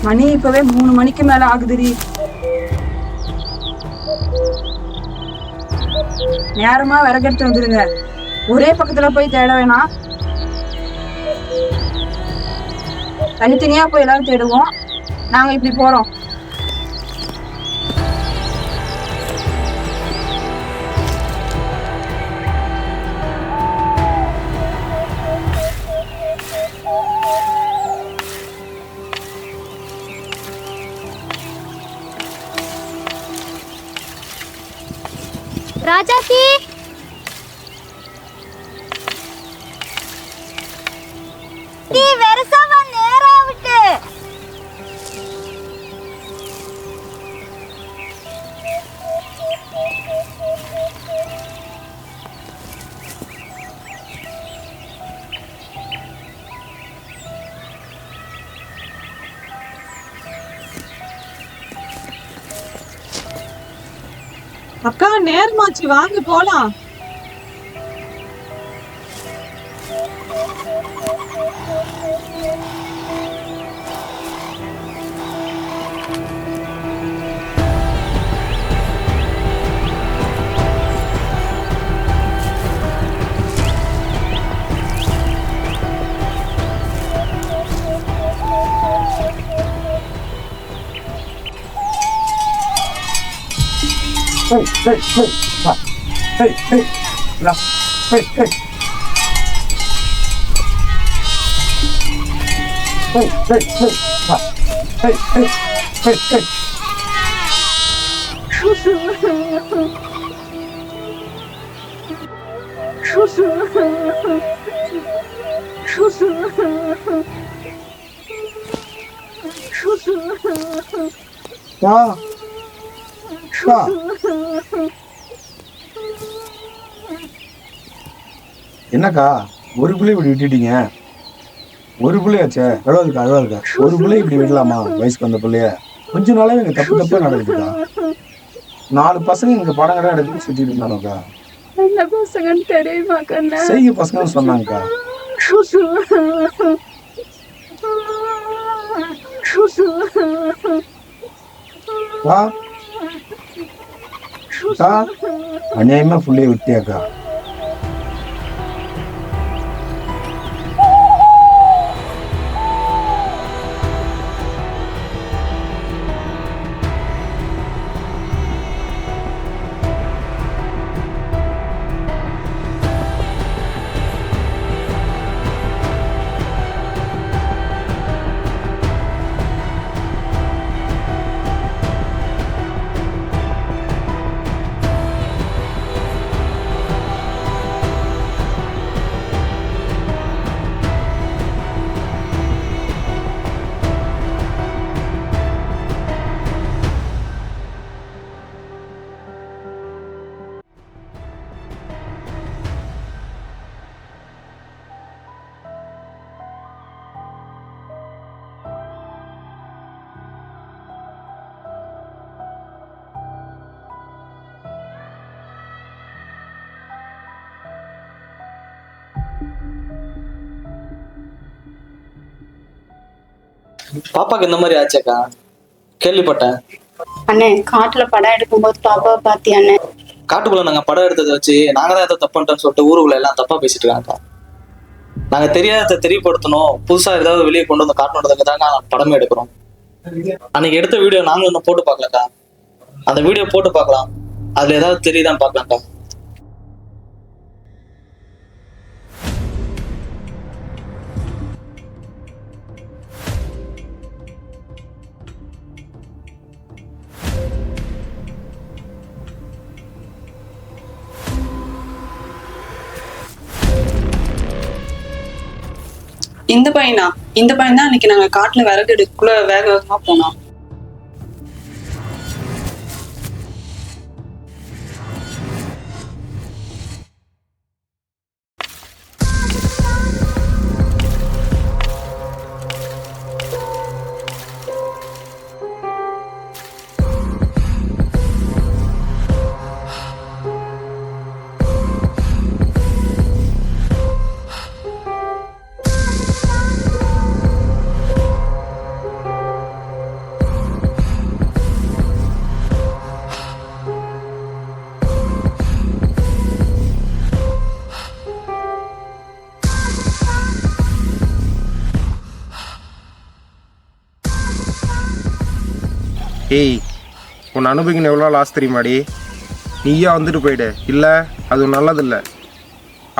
மணி இப்பவே 3 மணிக்கு மேல ஆகுதுடி. நேரமா விறகெடுத்து வந்துருங்க. ஒரே பக்கத்துல போய் தேட வேணாம், தனித்தனியா போய் எல்லாரும் தேடுவோம். நாங்க இப்படி போறோம். ராஜாத்தி, வெரசாவா நேரா விட்டு. அக்கா நேரமாச்சு, வாங்க போலாம். Hey, hey, hey, hey, hey, hey, hey, hey, hey, hey, hey, hey, hey. என்னக்கா ஒரு பிள்ளை இப்படி விட்டுட்டீங்க? ஒரு பிள்ளையாச்சே, அழுவாதுக்கா. ஒரு பிள்ளை இப்படி விடலாமா? வயசுக்கு வந்த பிள்ளைய கொஞ்ச நாளாவே இங்க தப்பா நடக்குதுக்கா. 4 பசங்க இங்க படம் கடை எடுத்து சுத்திட்டு இருந்தானுக்கா. என்ன பசங்கன்னு தெரியுமா கண்ணா? செய்ய பசங்கன்னு சொன்னாங்கக்கா. அநியாயமா புள்ளைய விட்டியாக்கா. பாப்பாக்கு இந்த மாதிரி ஆச்சாக்கா? கேள்விப்பட்டேன் அண்ணே. காட்டுல படம் எடுக்கும்போது பாப்பாவை பாத்தி அண்ணே? காட்டுக்குள்ள நாங்க படம் எடுத்ததை வச்சு நாங்க தான் ஏதோ தப்பு பண்ணிட்டோம்னு சொல்லிட்டு ஊருக்குள்ள எல்லாம் தப்பா பேசிட்டு இருக்காங்க. நாங்க தெரியாததை தெரியப்படுத்தணும், புதுசா ஏதாவது வெளியே கொண்டு வந்து காட்டணுன்றதுக்கு தாங்க படமே எடுக்கிறோம். அன்னைக்கு எடுத்த வீடியோ நாங்களும் இன்னும் போட்டு பார்க்கலக்கா. அந்த வீடியோ போட்டு பார்க்கலாம், அதுல ஏதாவது தெரியுதான்னு பார்க்கலாம்க்கா. இந்த பையன் தான் அன்னைக்கு நாங்க காட்டுல விறகு எடுக்குள்ள வேக வேகமா போனோம். ஏய், உன்னை அனுபவிக்கணும் எவ்வளோ லாஸ் தெரியுமாடி? நீயா வந்துட்டு போயிடு, இல்லை அது நல்லதில்லை.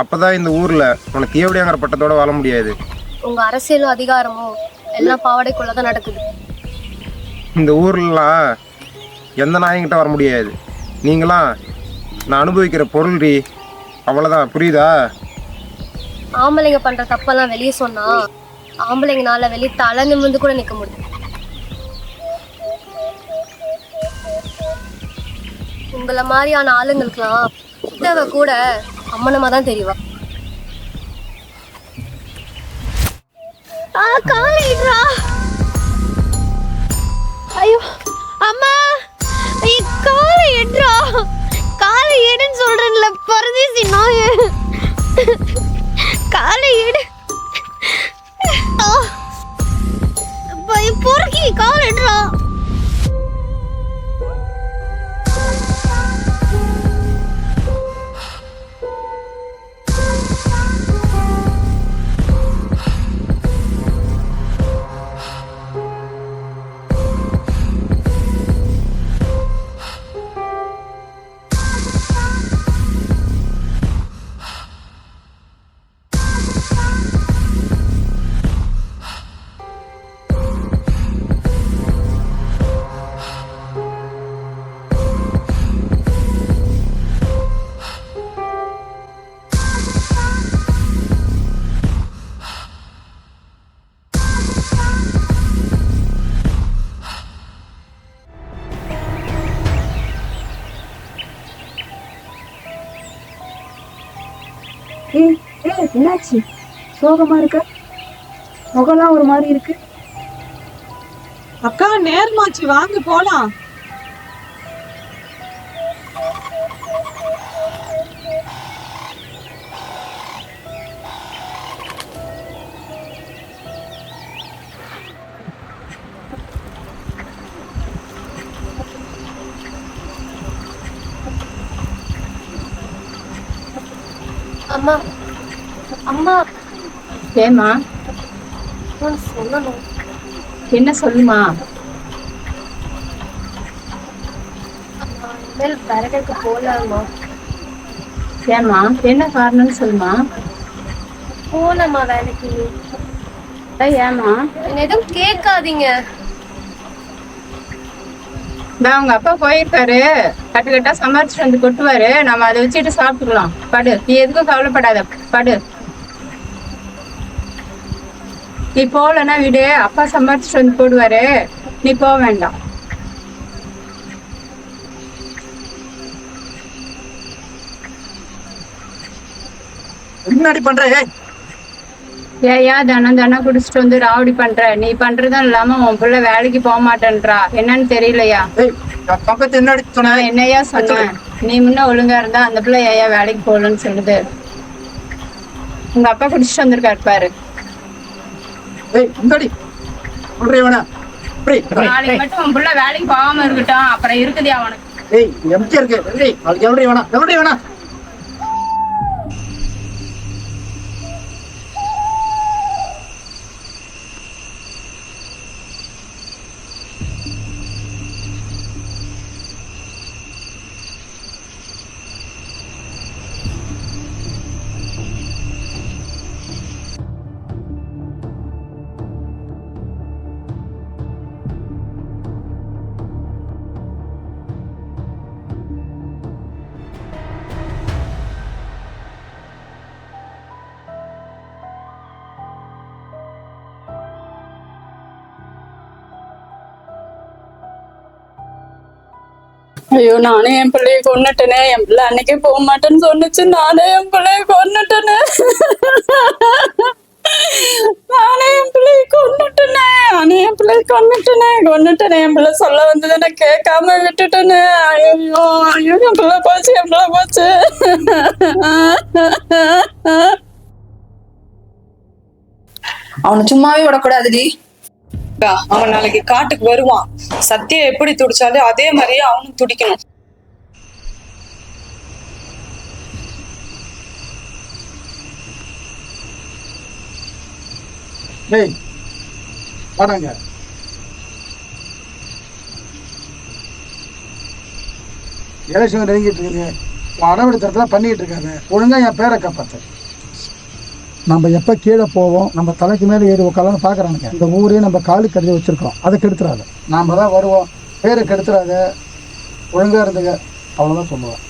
அப்போ தான் இந்த ஊரில் உனக்கு தேவடியாங்கிற பட்டத்தோட வாழ முடியாது. உங்கள் அரசியலும் அதிகாரமும் எல்லாம் பாவாடைக்குள்ளே தான் நடக்குது. இந்த ஊர்லாம் எந்த நாயங்கிட்ட வர முடியாது. நீங்களாம் நான் அனுபவிக்கிற பொருள்டி, அவ்வளோதான். புரியுதா? ஆம்பளைங்க பண்ணுற தப்பெல்லாம் வெளியே சொன்னால் ஆம்பளைங்கனால வெளியே தலை நிமிர்ந்து கூட நிற்க முடியும். உங்களை மாதிரியான ஆளுங்களுக்கெல்லாம் தேவை கூட அம்மனமாக தான் தெரியுவா. காலையிடுறா. ஐயோ அம்மா, காலை எடுறா. காலை எடுன்னு சொல்றேன்ல பரதேசி நாயே. காலை எடு. பொறுக்கி காலை எடுறா. என்னாச்சு? சோகமா இருக்க, முகம்லாம் ஒரு மாதிரி இருக்கு. அக்கா நேரமாச்சு, வாங்க போலாம். அம்மா அம்மா, ஏமா சொல்லணும். என்ன சொல்லுமா? இனிமேல் விறகுக்கு போகலாமா? ஏமா என்ன காரணம்னு சொல்லுமா. போகலாமா வேலைக்கு? ஏமா? என்ன எதுவும் கேட்காதீங்க. உங்க அப்பா போயிருக்காரு, கட்டுக்கட்டா சமாளிச்சுட்டு வந்து கொட்டுவாரு. நம்ம அதை வச்சுட்டு சாப்பிட்டுக்கலாம். படு, நீ எதுக்கும் கவலைப்படாத, படு. நீ போகலன்னா விடு, அப்பா சமாளிச்சுட்டு வந்து போடுவாரு. நீ போக வேண்டாம். முன்னாடி பண்ற ஏயா தினம் குடிச்சிட்டு வந்து ராவடி பண்ற? நீ பண்றதும் இல்லாம உன் பிள்ளை வேலைக்கு போக மாட்டேன்றா. என்னன்னு தெரியலையா? பக்கத்து என்னடி சொன்ன? என்னையா சொன்ன? நீ முன்ன ஒழுங்கா இருந்தா அந்த பிள்ளை ஏயா வேலைக்கு போகலன்னு சொல்லுது? உங்க அப்பா குடிச்சிட்டு வந்திருக்காரு பாரு. நாளைக்கு மட்டும் உன் பிள்ளை வேலைக்கு போகாம இருக்கட்டும், அப்புறம் இருக்குதே அவனுக்கு. ஐயோ, நானே என் பிள்ளைய கொன்னுட்டேனே. என் பிள்ளை அன்னைக்கே போக மாட்டேன்னு சொன்னுச்சு. நானே என் பிள்ளைய கொன்னுட்டேனே. நானே என் பிள்ளைய கொன்னுட்டேனே. என் பிள்ளை சொல்ல வந்ததை நான் கேட்காம விட்டுட்டேனே. ஐயோ ஐயோ, என் பிள்ளை போச்சு. அவனை சும்மாவே விடக்கூடாதுடி. அவன் நாளைக்கு காட்டுக்கு வருவான். சத்தியா எப்படி துடிச்சாலும் அதே மாதிரியே அவனும் துடிக்கணும். எலெக்ஷன் நெருங்கிட்டு இருக்குது. அடவெடுத்தரத்துல பண்ணிக்கிட்டு இருக்காங்க. ஒழுங்கா என் பேரை காப்பாற்று. நம்ம எப்போ கீழே போவோம், நம்ம தலைக்கு மேலே ஏறி உட்காலான்னு பார்க்குறானுங்க. இந்த ஊரே நம்ம காலு கருதி வச்சுருக்கோம். அதை கெடுத்துறாத. நாம் தான் வருவோம், பேரை கெடுத்துறாத, ஒழுங்காக இருந்துங்க. அவ்வளோதான் சொல்லுவேன்.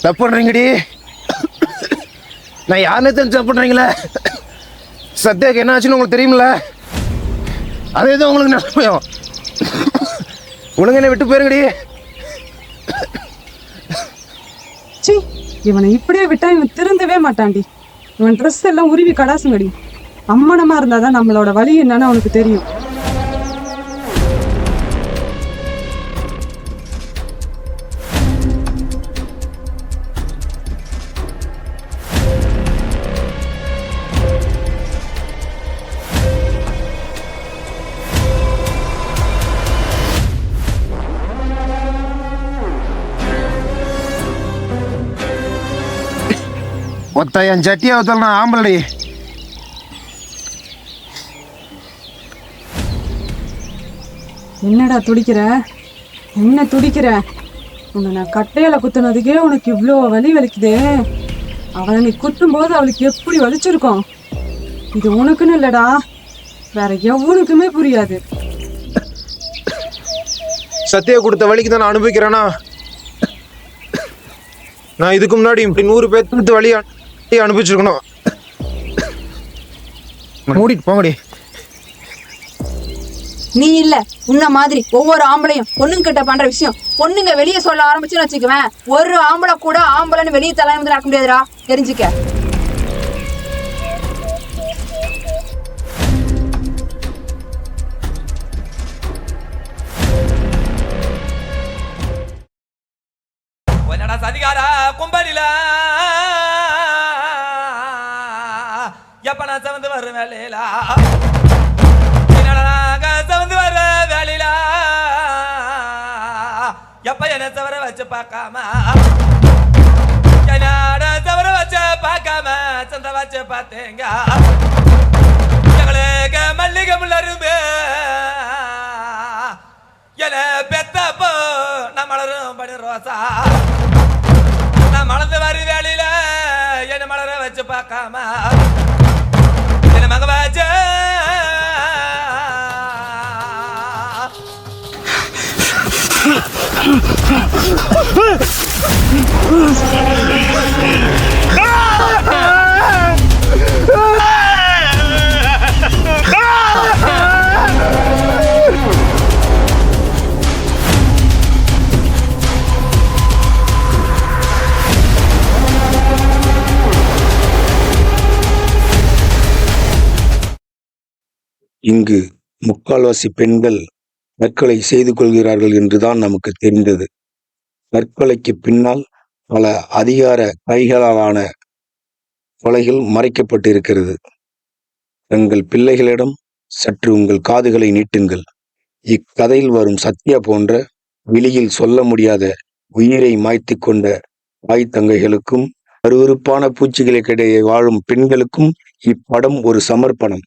தப்பு பண்றீங்கடி. நான் யாருன்னு தெரிஞ்சு தப்பு பண்றீங்களே. சத்யாக்கு என்ன ஆச்சுன்னு உங்களுக்கு தெரியுமில்ல? அதே தான் உங்களுக்கு நிலைமையும். ஒழுங்க என்ன விட்டு போயிருங்கடி. சி, இவனை இப்படியே விட்டா இவன் திருந்தவே மாட்டான்டி. இவன் ட்ரெஸ் எல்லாம் உருவி கடாசுங்கடி. அம்மனமா இருந்தாதான் நம்மளோட வழி என்னன்னு அவனுக்கு தெரியும். ஒத்த என் சட்டியை ஒத்தல் நான் ஆம்பளடி. என்னடா துடிக்கிற? என்ன துடிக்கிற? உன்னை நான் கட்டையில குத்துனதுக்கே உனக்கு இவ்வளோ வலி வலிக்குதே. அவளை நீ குத்தும் போது அவளுக்கு எப்படி வலிச்சிருக்கும்? இது உனக்குன்னு இல்லடா, வேற எவனுக்குமே புரியாது. சத்தியா கொடுத்த வழிக்கு தான் நான் அனுபவிக்கிறேன்னா, நான் இதுக்கு முன்னாடி இப்படி 100 பேர்த்து வழி அனுப்பிச்சிருக்கணும். மூடிட்டு போங்கடி. நீ இல்ல, உன்ன மாதிரி ஒவ்வொரு ஆம்பளையும் பொண்ணுங்க கிட்ட பண்ற விஷயம் பொண்ணுங்க வெளியே சொல்ல ஆரம்பிச்சுன்னு வச்சுக்குவேன், ஒரு ஆம்பளை கூட ஆம்பளைன்னு வெளியே தலைமை நடக்க முடியாதுடா, தெரிஞ்சுக்க. சதிகார கும்பலில எப்ப நான் சவந்து வர்ற வேலையில சவந்து வர்ற வேலையில எப்ப என்ன தவற வச்சு பார்க்காம என்னோட தவற வச்சு பார்க்காம சந்த வச்சு பார்த்தேங்க எங்களுக்கு மல்லிகை முள்ளரும்பு என பெத்தப்போ நான் மலரும் படி ரோசா மலர்ந்து வரி வேலையில என்ன மலர வச்சு பார்க்காம என்ன மக வச்சு இங்கு முக்கால்வாசி பெண்கள் தற்கொலை செய்து கொள்கிறார்கள் என்றுதான் நமக்கு தெரிந்தது. தற்கொலைக்கு பின்னால் பல அதிகார கைகளாலான கொலைகள் மறைக்கப்பட்டிருக்கிறது. தங்கள் பிள்ளைகளிடம் சற்று உங்கள் காதுகளை நீட்டுங்கள். இக்கதையில் வரும் சத்யா போன்ற வெளியில் சொல்ல முடியாத உயிரை மாய்த்து கொண்ட தாய் தங்கைகளுக்கும் அருவருப்பான பூச்சிகளுக்கிடையே வாழும் பெண்களுக்கும் இப்படம் ஒரு சமர்ப்பணம்.